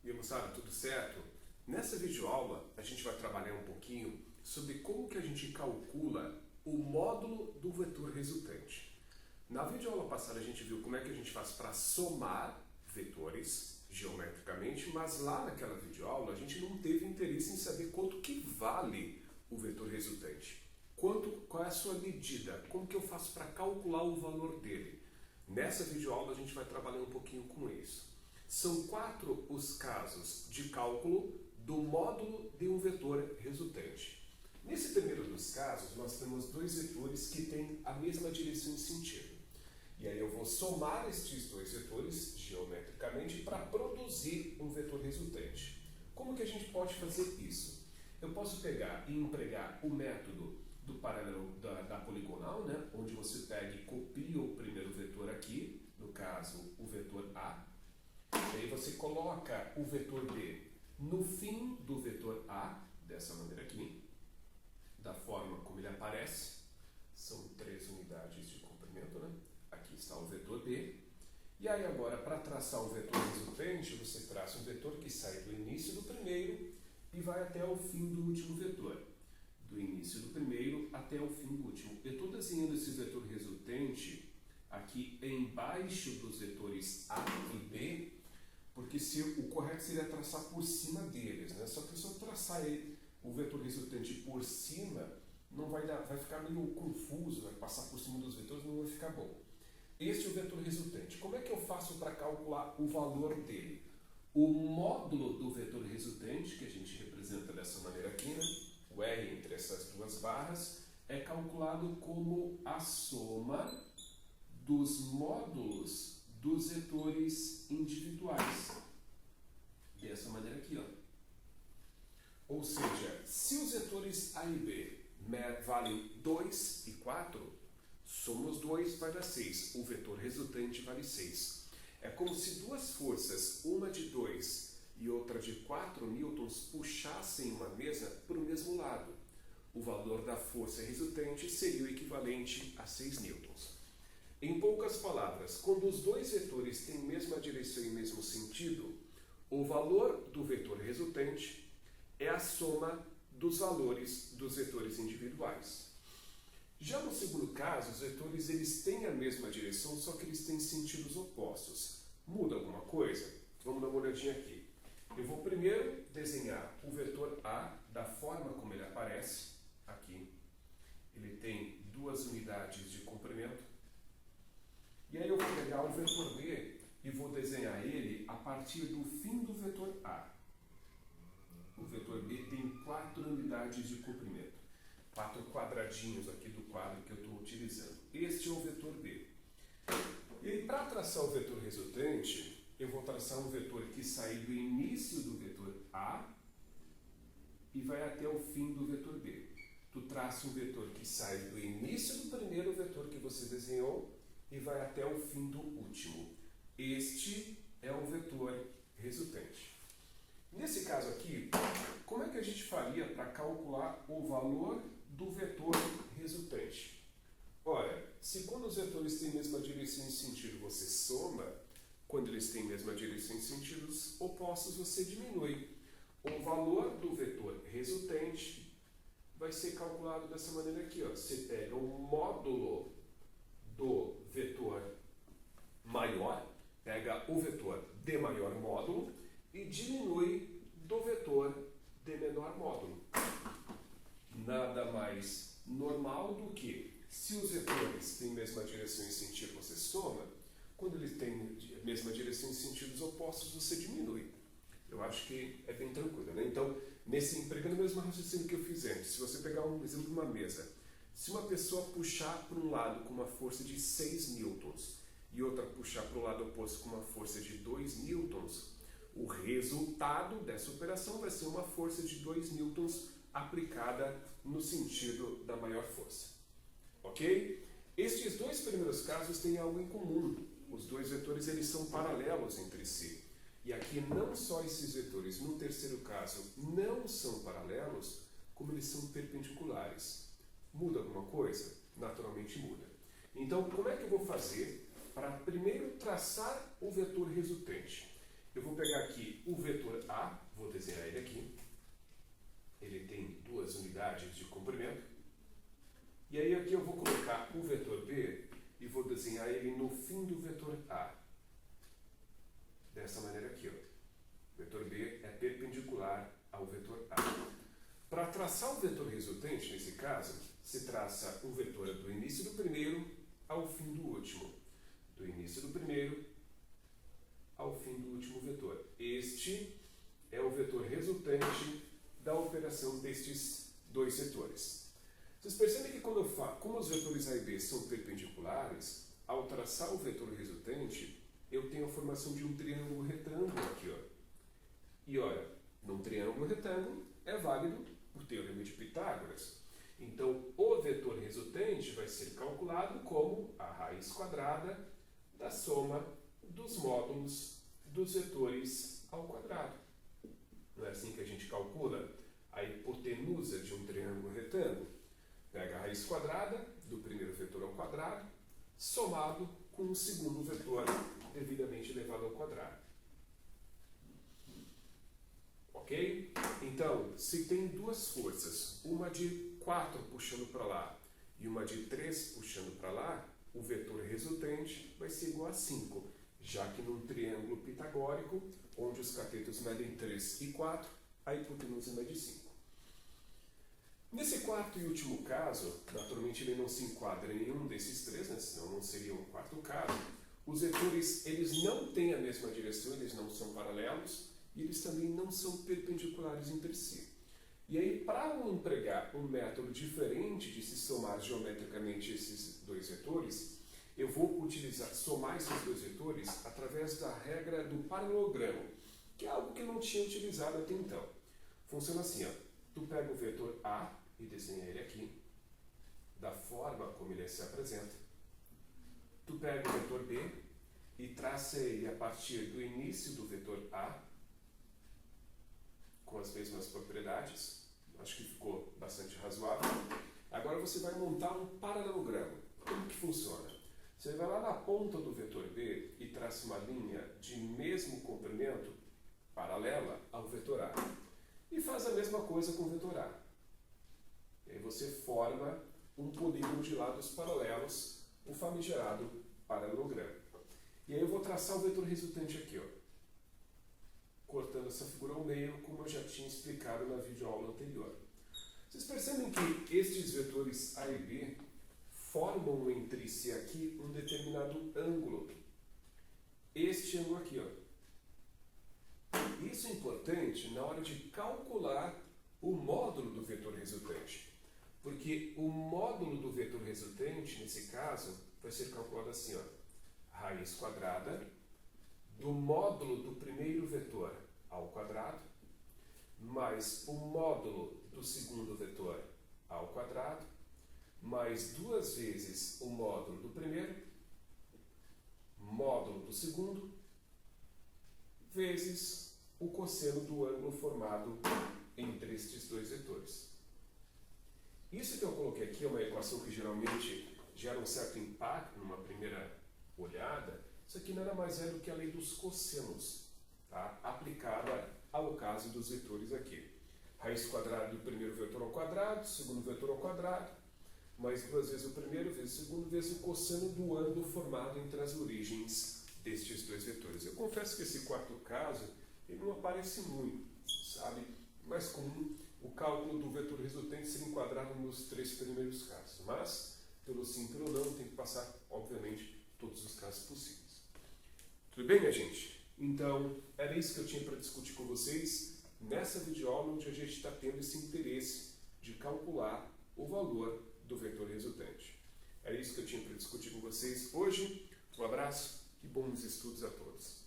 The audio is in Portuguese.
E aí, moçada, tudo certo? Nessa videoaula a gente vai trabalhar um pouquinho sobre como que a gente calcula o módulo do vetor resultante. Na videoaula passada a gente viu como é que a gente faz para somar vetores geometricamente, mas lá naquela videoaula a gente não teve interesse em saber quanto que vale o vetor resultante. Qual é a sua medida? Como que eu faço para calcular o valor dele? Nessa videoaula a gente vai trabalhar um pouquinho com isso. São 4 os casos de cálculo do módulo de um vetor resultante. Nesse primeiro dos casos, nós temos dois vetores que têm a mesma direção e sentido. E aí eu vou somar estes dois vetores geometricamente para produzir um vetor resultante. Como que a gente pode fazer isso? Eu posso pegar e empregar o método do paralelo da poligonal, né? Onde você pega e copia o primeiro vetor aqui, no caso o vetor A. E aí você coloca o vetor B no fim do vetor A, dessa maneira aqui, da forma como ele aparece. São 3 unidades de comprimento, né? Aqui está o vetor B. E aí agora, para traçar o vetor resultante, você traça um vetor que sai do início do primeiro e vai até o fim do último vetor. Do início do primeiro até o fim do último. Eu estou desenhando esse vetor resultante aqui embaixo dos vetores A e B, porque o correto seria traçar por cima deles, né? Só que se eu traçar o vetor resultante por cima, não vai ficar meio confuso, vai passar por cima dos vetores, não vai ficar bom. Este é o vetor resultante. Como é que eu faço para calcular o valor dele? O módulo do vetor resultante, que a gente representa dessa maneira aqui, né? O R entre essas duas barras, é calculado como a soma dos módulos dos vetores individuais. Dessa maneira aqui, ó. Ou seja, se os vetores A e B valem 2 e 4, soma os 2 vai dar 6. O vetor resultante vale 6. É como se duas forças, uma de 2 e outra de 4 newtons, puxassem uma mesa para o mesmo lado. O valor da força resultante seria o equivalente a 6 newtons. Em poucas palavras, quando os dois vetores têm a mesma direção e mesmo sentido, o valor do vetor resultante é a soma dos valores dos vetores individuais. Já no segundo caso, os vetores eles têm a mesma direção, só que eles têm sentidos opostos. Muda alguma coisa? Vamos dar uma olhadinha aqui. Eu vou primeiro desenhar o vetor A da forma como ele aparece aqui. Ele tem 2 unidades de comprimento. E aí eu vou pegar o vetor B e vou desenhar ele a partir do fim do vetor A. O vetor B tem 4 unidades de comprimento. 4 quadradinhos aqui do quadro que eu estou utilizando. Este é o vetor B. E aí, para traçar o vetor resultante, eu vou traçar um vetor que sai do início do vetor A e vai até o fim do vetor B. Tu traça um vetor que sai do início do primeiro vetor que você desenhou e vai até o fim do último. Este é o vetor resultante. Nesse caso aqui, como é que a gente faria para calcular o valor do vetor resultante? Ora, se quando os vetores têm a mesma direção e sentido você soma, quando eles têm a mesma direção e sentidos opostos você diminui. O valor do vetor resultante vai ser calculado dessa maneira aqui, ó. Você pega o módulo do vetor maior, pega o vetor de maior módulo e diminui do vetor de menor módulo. Nada mais normal do que, se os vetores têm a mesma direção e sentido, você soma. Quando eles têm a mesma direção e sentidos opostos, você diminui. Eu acho que é bem tranquilo, né? Então, empregando o mesmo raciocínio que eu fiz antes, se você pegar um exemplo de uma mesa, se uma pessoa puxar para um lado com uma força de 6 newtons e outra puxar para o lado oposto com uma força de 2 newtons, o resultado dessa operação vai ser uma força de 2 newtons aplicada no sentido da maior força. Ok? Estes dois primeiros casos têm algo em comum. Os dois vetores eles são paralelos entre si. E aqui não só esses vetores, no terceiro caso, não são paralelos, como eles são perpendiculares. Muda alguma coisa? Naturalmente muda. Então, como é que eu vou fazer para primeiro traçar o vetor resultante? eu vou pegar aqui o vetor A, vou desenhar ele aqui. Ele tem 2 unidades de comprimento. E aí aqui eu vou colocar o vetor B e vou desenhar ele no fim do vetor A. Dessa maneira aqui, ó. O vetor B é perpendicular ao vetor A. Para traçar o vetor resultante, nesse caso, se traça um vetor do início do primeiro ao fim do último. Do início do primeiro ao fim do último vetor. Este é o vetor resultante da operação destes 2 vetores. Vocês percebem que quando eu falo, como os vetores A e B são perpendiculares, ao traçar o vetor resultante, eu tenho a formação de um triângulo retângulo aqui, ó. E olha, num triângulo retângulo é válido o teorema de Pitágoras. Então, o vetor resultante vai ser calculado como a raiz quadrada da soma dos módulos dos vetores ao quadrado. Não é assim que a gente calcula a hipotenusa de um triângulo retângulo? Pega a raiz quadrada do primeiro vetor ao quadrado, somado com o segundo vetor devidamente elevado ao quadrado. Ok? Então, se tem 2 forças, uma de 4 puxando para lá e uma de 3 puxando para lá, o vetor resultante vai ser igual a 5, já que num triângulo pitagórico, onde os catetos medem 3 e 4, a hipotenusa mede 5. Nesse quarto e último caso, naturalmente ele não se enquadra em nenhum desses 3, né? Senão não seria um quarto caso. Os vetores eles não têm a mesma direção, eles não são paralelos e eles também não são perpendiculares entre si. E aí, para empregar um método diferente de se somar geometricamente esses 2 vetores, eu vou somar esses 2 vetores através da regra do paralelogramo, que é algo que eu não tinha utilizado até então. Funciona assim, ó. Tu pega o vetor A e desenha ele aqui, da forma como ele se apresenta. Tu pega o vetor B e traça ele a partir do início do vetor A, com as mesmas propriedades. Acho que ficou bastante razoável. Agora você vai montar um paralelogramo. Como que funciona? Você vai lá na ponta do vetor B e traça uma linha de mesmo comprimento paralela ao vetor A. E faz a mesma coisa com o vetor A. E aí você forma um polígono de lados paralelos, o famigerado paralelogramo. E aí eu vou traçar o vetor resultante aqui, ó, cortando essa figura ao meio, como eu já tinha explicado na videoaula anterior. Vocês percebem que estes vetores A e B formam entre si aqui um determinado ângulo. Este ângulo aqui, ó. Isso é importante na hora de calcular o módulo do vetor resultante. Porque o módulo do vetor resultante, nesse caso, vai ser calculado assim, ó. Raiz quadrada do módulo do primeiro vetor ao quadrado, mais o módulo do segundo vetor ao quadrado, mais 2 vezes o módulo do primeiro, módulo do segundo, vezes o cosseno do ângulo formado entre estes 2 vetores. Isso que eu coloquei aqui é uma equação que geralmente gera um certo impacto numa primeira olhada. Isso aqui nada mais é do que a lei dos cossenos, tá? Aplicada ao caso dos vetores aqui. Raiz quadrada do primeiro vetor ao quadrado, segundo vetor ao quadrado, mais 2 vezes o primeiro, vezes o segundo, vezes o cosseno do ângulo formado entre as origens destes 2 vetores. Eu confesso que esse quarto caso ele não aparece muito, sabe? Mais comum o cálculo do vetor resultante ser enquadrado nos 3 primeiros casos. Mas, pelo sim, pelo não, tem que passar, obviamente, todos os casos possíveis. Tudo bem, minha gente? Então, era isso que eu tinha para discutir com vocês nessa videoaula onde a gente está tendo esse interesse de calcular o valor do vetor resultante. Era isso que eu tinha para discutir com vocês hoje. Um abraço e bons estudos a todos.